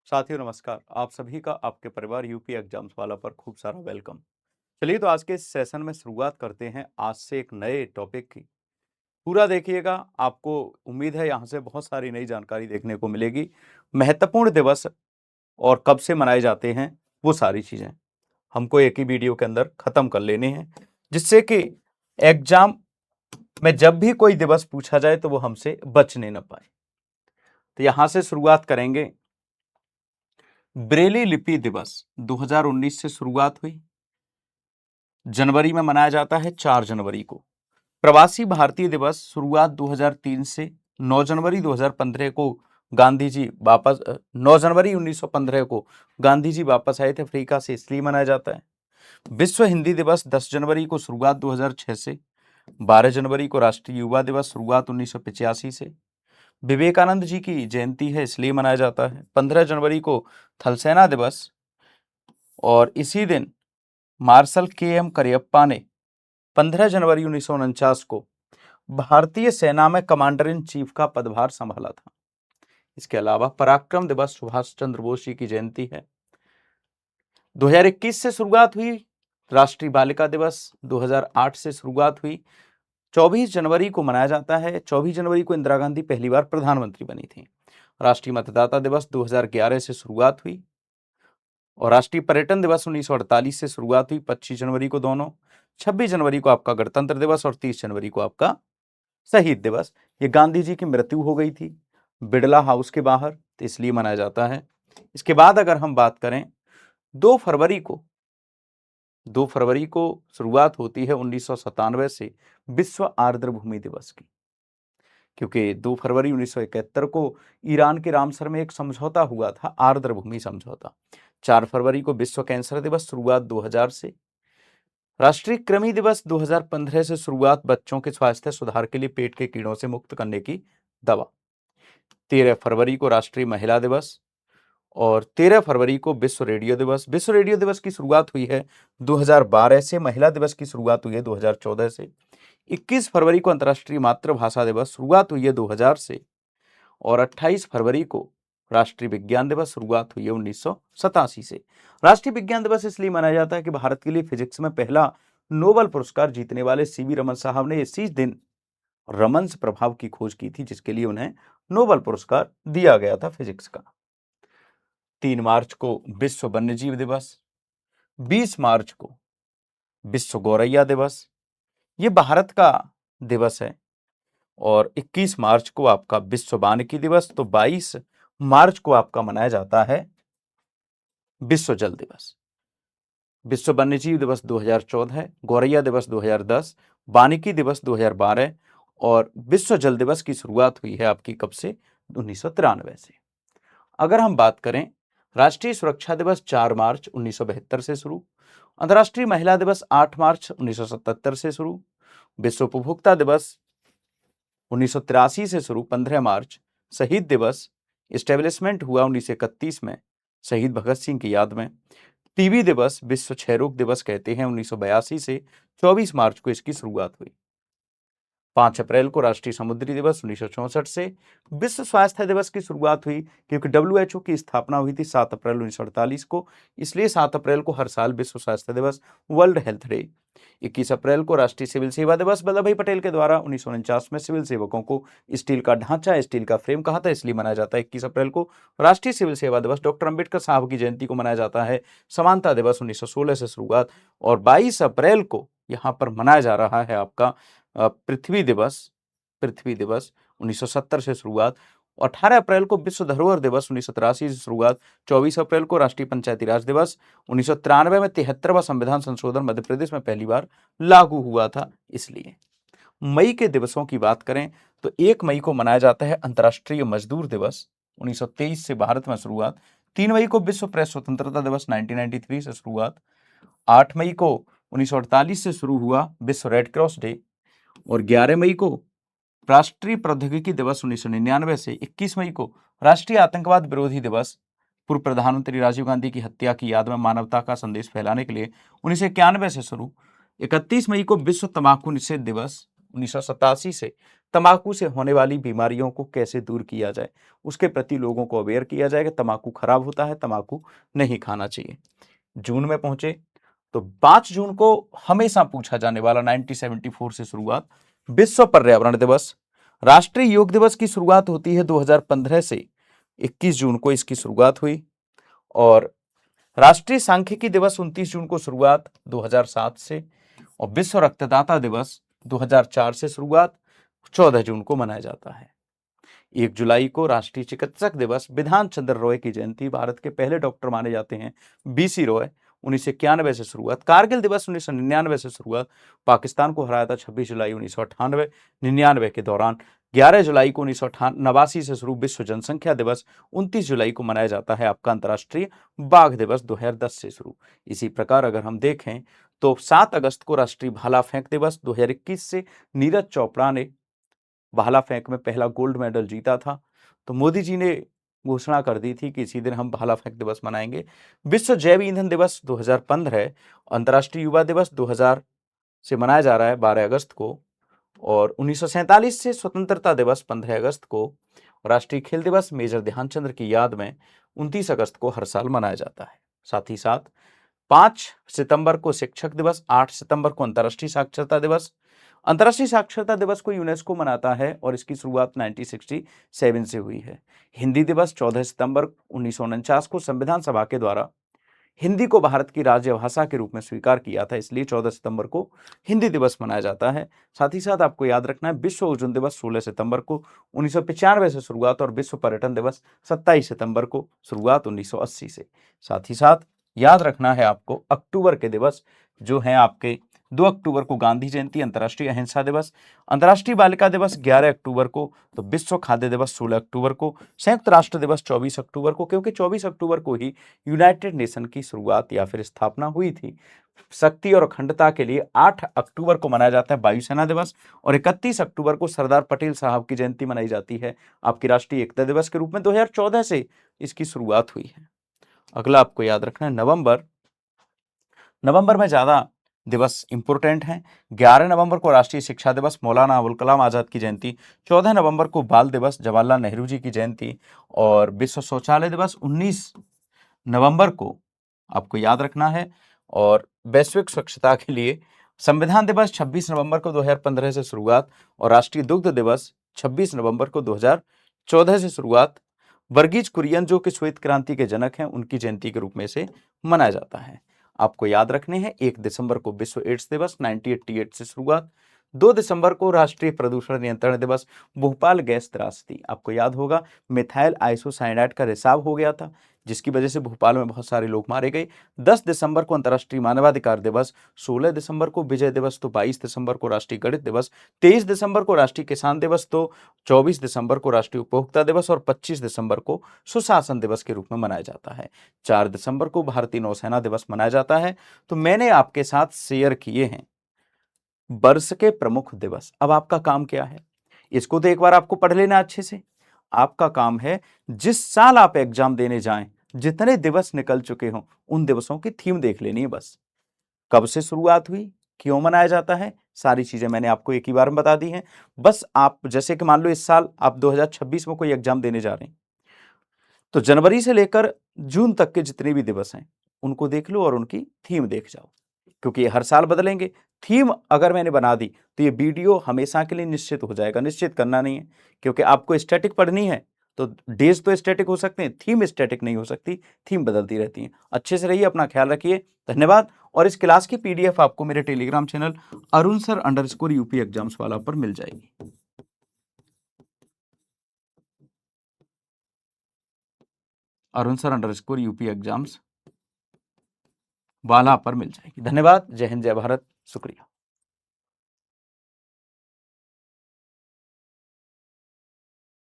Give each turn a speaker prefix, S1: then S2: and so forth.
S1: साथियों नमस्कार। आप सभी का आपके परिवार यूपी एग्जाम्स वाला पर खूब सारा वेलकम। चलिए तो आज के इस सेशन में शुरुआत करते हैं आज से एक नए टॉपिक की। पूरा देखिएगा, आपको उम्मीद है यहाँ से बहुत सारी नई जानकारी देखने को मिलेगी। महत्वपूर्ण दिवस और कब से मनाए जाते हैं वो सारी चीजें हमको एक ही वीडियो के अंदर खत्म कर लेने हैं, जिससे कि एग्जाम में जब भी कोई दिवस पूछा जाए तो वो हमसे बचने न पाए। तो यहां से शुरुआत करेंगे। ब्रेली लिपि दिवस 2019 से शुरुआत हुई, जनवरी में मनाया जाता है 4 जनवरी को। प्रवासी भारतीय दिवस शुरुआत 2003 से 9 जनवरी 2015 को गांधी जी वापस 9 जनवरी 1915 को गांधी जी वापस आए थे अफ्रीका से, इसलिए मनाया जाता है। विश्व हिंदी दिवस 10 जनवरी को शुरुआत 2006 से, 12 जनवरी को राष्ट्रीय युवा दिवस शुरुआत 1985 से। विवेकानंद जी की जयंती है इसलिए मनाया जाता है। 15 जनवरी को थल सेना दिवस, और इसी दिन मार्शल के.एम. करियप्पा ने 15 जनवरी 1949 को भारतीय सेना में कमांडर इन चीफ का पदभार संभाला था। इसके अलावा पराक्रम दिवस सुभाष चंद्र बोस जी की जयंती है। 2021 से शुरुआत हुई। राष्ट्रीय बालिका दिवस 2008 से शुरुआत हुई। 24 जनवरी को मनाया जाता है। 24 जनवरी को इंदिरा गांधी पहली बार प्रधानमंत्री बनी थी। राष्ट्रीय मतदाता दिवस 2011 से शुरुआत हुई, और राष्ट्रीय पर्यटन दिवस 1948 से शुरुआत हुई, 25 जनवरी को दोनों। 26 जनवरी को आपका गणतंत्र दिवस और 30 जनवरी को आपका शहीद दिवस। ये गांधी जी की मृत्यु हो गई थी बिड़ला हाउस के बाहर, तो इसलिए मनाया जाता है। इसके बाद अगर हम बात करें 2 फरवरी को, 2 फरवरी को शुरुआत होती है 1997 से विश्व आर्द्र भूमि दिवस की, क्योंकि 2 फरवरी 1971 को ईरान के रामसर में एक समझौता हुआ था, आर्द्र भूमि समझौता। 4 फरवरी को विश्व कैंसर दिवस शुरुआत 2000 से। राष्ट्रीय कृमि दिवस 2015 से शुरुआत, बच्चों के स्वास्थ्य सुधार के लिए पेट के कीड़ों से मुक्त करने की दवा। 13 फरवरी को राष्ट्रीय महिला दिवस, और 13 फरवरी को विश्व रेडियो दिवस। विश्व रेडियो दिवस की शुरुआत हुई है 2012 से, महिला दिवस की शुरुआत हुई है 2014 से। 21 फरवरी को अंतर्राष्ट्रीय मातृभाषा दिवस, शुरुआत हुई है 2000 से, और 28 फरवरी को राष्ट्रीय विज्ञान दिवस, शुरुआत हुई है 1987 से। राष्ट्रीय विज्ञान दिवस इसलिए मनाया जाता है कि भारत के लिए फिजिक्स में पहला नोबेल पुरस्कार जीतने वाले सीवी रमन साहब ने इसी दिन रमन्स प्रभाव की खोज की थी, जिसके लिए उन्हें नोबेल पुरस्कार दिया गया था फिजिक्स का। 3 मार्च को विश्व वन्यजीव दिवस, 20 मार्च को विश्व गौरैया दिवस, ये भारत का दिवस है, और 21 मार्च को आपका विश्व वानिकी दिवस। तो 22 मार्च को आपका मनाया जाता है विश्व जल दिवस। विश्व वन्यजीव दिवस 2014, गौरैया दिवस 2010, वानिकी दिवस 2012, और विश्व जल दिवस की शुरुआत हुई है आपकी कब से? 1993 से। अगर हम बात करें राष्ट्रीय सुरक्षा दिवस 4 मार्च 1972 से शुरू, अंतर्राष्ट्रीय महिला दिवस 8 मार्च 1977 से शुरू, विश्व उपभोक्ता दिवस 1983 से शुरू 15 मार्च, शहीद दिवस इस्टेब्लिशमेंट हुआ 1931 में शहीद भगत सिंह की याद में। टीबी दिवस, विश्व क्षयरोग दिवस कहते हैं, 1982 से 24 मार्च को इसकी शुरुआत हुई। 5 अप्रैल को राष्ट्रीय समुद्री दिवस 1964 से। विश्व स्वास्थ्य दिवस की शुरुआत हुई क्योंकि डब्ल्यूएचओ की स्थापना हुई थी 7 अप्रैल 1948 को, इसलिए 7 अप्रैल को हर साल विश्व स्वास्थ्य दिवस, वर्ल्ड हेल्थ डे। 21 अप्रैल को राष्ट्रीय सिविल सेवा दिवस, वल्लभ भाई पटेल के द्वारा 1949 में सिविल सेवकों को स्टील का ढांचा, स्टील का फ्रेम कहा था, इसलिए मनाया जाता है 21 अप्रैल को। राष्ट्रीय सिविल सेवा दिवस, डॉक्टर अंबेडकर साहब की जयंती को मनाया जाता है। समानता दिवस 1916 से शुरुआत, और 22 अप्रैल को यहाँ पर मनाया जा रहा है आपका पृथ्वी दिवस। पृथ्वी दिवस 1970 से शुरुआत, 18 अप्रैल को विश्व धरोहर दिवस 1983 से शुरुआत, 24 अप्रैल को राष्ट्रीय पंचायती राज दिवस। 1993 में 73वां संविधान संशोधन मध्य प्रदेश में पहली बार लागू हुआ था, इसलिए। मई के दिवसों की बात करें तो 1 मई को मनाया जाता है अंतर्राष्ट्रीय मजदूर दिवस, 1923 से भारत में शुरुआत। 3 मई को विश्व प्रेस स्वतंत्रता दिवस 1993 से शुरुआत। 8 मई को 1948 से शुरू हुआ विश्व रेड क्रॉस डे, और 11 मई को राष्ट्रीय प्रौद्योगिकी दिवस 1999 से। 21 मई को राष्ट्रीय आतंकवाद विरोधी दिवस, पूर्व प्रधानमंत्री राजीव गांधी की हत्या की याद में मानवता का संदेश फैलाने के लिए 1991 से शुरू। 31 मई को विश्व तंबाकू निषेध दिवस, 1987 से तंबाकू से होने वाली बीमारियों को कैसे दूर किया जाए, उसके प्रति लोगों को अवेयर किया जाए कि तंबाकू खराब होता है, तंबाकू नहीं खाना चाहिए। जून में पहुंचे तो 5 जून को हमेशा पूछा जाने वाला 1974 से शुरुआत, विश्व पर्यावरण दिवस। राष्ट्रीय योग दिवस की शुरुआत होती है 2015 से, 21 जून को इसकी शुरुआत हुई। और राष्ट्रीय सांख्यिकी दिवस 29 जून को शुरुआत 2007 से, और विश्व रक्तदाता दिवस 2004 से शुरुआत 14 जून को मनाया जाता है। 1 जुलाई को राष्ट्रीय चिकित्सक दिवस, विधान चंद्र रॉय की जयंती, भारत के पहले डॉक्टर माने जाते हैं बीसी रॉय, 1991 से शुरुआत। कारगिल दिवस 1999 से शुरुआत, पाकिस्तान को हराया था 26 जुलाई 1998 के दौरान। 11 जुलाई को 1989 से शुरू विश्व जनसंख्या दिवस, 29 जुलाई को मनाया जाता है आपका अंतर्राष्ट्रीय बाघ दिवस 2010 से शुरू। इसी प्रकार अगर हम देखें तो 7 अगस्त को राष्ट्रीय भाला फेंक दिवस 2021 से, नीरज चोपड़ा ने भाला फेंक में पहला गोल्ड मेडल जीता था, तो मोदी जी ने घोषणा कर दी थी कि इसी दिन हम भाला फेंक दिवस मनाएंगे। विश्व जैव ईंधन दिवस 2015, अंतर्राष्ट्रीय युवा दिवस 2000 से मनाया जा रहा है 12 अगस्त को, और 1947 से स्वतंत्रता दिवस 15 अगस्त को। राष्ट्रीय खेल दिवस मेजर ध्यानचंद्र की याद में 29 अगस्त को हर साल मनाया जाता है। साथ ही साथ 5 सितंबर को शिक्षक दिवस, 8 सितंबर को अंतर्राष्ट्रीय साक्षरता दिवस। अंतर्राष्ट्रीय साक्षरता दिवस को यूनेस्को मनाता है और इसकी शुरुआत 1967 से हुई है। हिंदी दिवस 14 सितंबर 1949 को संविधान सभा के द्वारा हिंदी को भारत की राज्य भाषा के रूप में स्वीकार किया था, इसलिए 14 सितंबर को हिंदी दिवस मनाया जाता है। साथ ही साथ आपको याद रखना है विश्व ओजोन दिवस 16 सितंबर को 1995 से शुरुआत, और विश्व पर्यटन दिवस 27 सितंबर को शुरुआत 1980 से। साथ ही साथ याद रखना है आपको अक्टूबर के दिवस जो हैं आपके 2 अक्टूबर को गांधी जयंती, अंतर्राष्ट्रीय अहिंसा दिवस, अंतर्राष्ट्रीय बालिका दिवस 11 अक्टूबर को, तो विश्व खाद्य दिवस 16 अक्टूबर को, संयुक्त राष्ट्र दिवस 24 अक्टूबर को, क्योंकि 24 अक्टूबर को ही यूनाइटेड नेशन की शुरुआत या फिर स्थापना हुई थी। शक्ति और अखंडता के लिए 8 अक्टूबर को मनाया जाता है वायुसेना दिवस, और 31 अक्टूबर को सरदार पटेल साहब की जयंती मनाई जाती है आपकी राष्ट्रीय एकता दिवस के रूप में। 2014 से इसकी शुरुआत हुई है। अगला आपको याद रखना है नवंबर में ज्यादा दिवस इंपोर्टेंट हैं। 11 नवंबर को राष्ट्रीय शिक्षा दिवस, मौलाना अबुल कलाम आजाद की जयंती। 14 नवंबर को बाल दिवस, जवाहरलाल नेहरू जी की जयंती। और विश्व शौचालय दिवस 19 नवंबर को आपको याद रखना है। और वैश्विक स्वच्छता के लिए संविधान दिवस 26 नवंबर को 2015 से शुरुआत, और राष्ट्रीय दुग्ध दिवस 26 नवंबर को 2014 से शुरुआत। वर्गीज कुरियन जो कि श्वेत क्रांति के जनक हैं, उनकी जयंती के रूप में से मनाया जाता है। आपको याद रखने हैं 1 दिसंबर को विश्व एड्स दिवस 1988 से शुरुआत। 2 दिसंबर को राष्ट्रीय प्रदूषण नियंत्रण दिवस, भोपाल गैस त्रासदी। आपको याद होगा मिथाइल आइसोसाइनाइड का रिसाव हो गया था, जिसकी वजह से भोपाल में बहुत सारे लोग मारे गए। 10 दिसंबर को अंतर्राष्ट्रीय मानवाधिकार दिवस, 16 दिसंबर को विजय दिवस, तो 22 दिसंबर को राष्ट्रीय गणित दिवस, 23 दिसंबर को राष्ट्रीय किसान दिवस, तो 24 दिसंबर को राष्ट्रीय उपभोक्ता दिवस, और 25 दिसंबर को सुशासन दिवस के रूप में मनाया जाता है। 4 दिसंबर को भारतीय नौसेना दिवस मनाया जाता है। तो मैंने आपके साथ शेयर किए हैं वर्ष के प्रमुख दिवस। अब आपका काम क्या है, इसको तो एक बार आपको पढ़ लेना अच्छे से। आपका काम है जिस साल आप एग्जाम देने जाएं, जितने दिवस निकल चुके हों, उन दिवसों की थीम देख लेनी है बस। कब से शुरुआत हुई, क्यों मनाया जाता है, सारी चीजें मैंने आपको एक ही बार में बता दी हैं। बस आप जैसे कि मान लो इस साल आप 2026 में कोई एग्जाम देने जा रहे हैं, तो जनवरी से लेकर जून तक के जितने भी दिवस हैं उनको देख लो और उनकी थीम देख जाओ, क्योंकि ये हर साल बदलेंगे। थीम अगर मैंने बना दी तो ये वीडियो हमेशा के लिए निश्चित हो जाएगा। निश्चित करना नहीं है, क्योंकि आपको स्टैटिक पढ़नी है तो डेज तो स्टैटिक हो सकते हैं, थीम स्टैटिक नहीं हो सकती, थीम बदलती रहती है। अच्छे से रहिए, अपना ख्याल रखिए, धन्यवाद। और इस क्लास की पीडीएफ आपको मेरे Telegram channel Arun sir underscore UP exams वाला पर मिल जाएगी। Arun sir underscore UP exams वाला पर मिल जाएगी। धन्यवाद। जय हिंद, जय भारत, शुक्रिया।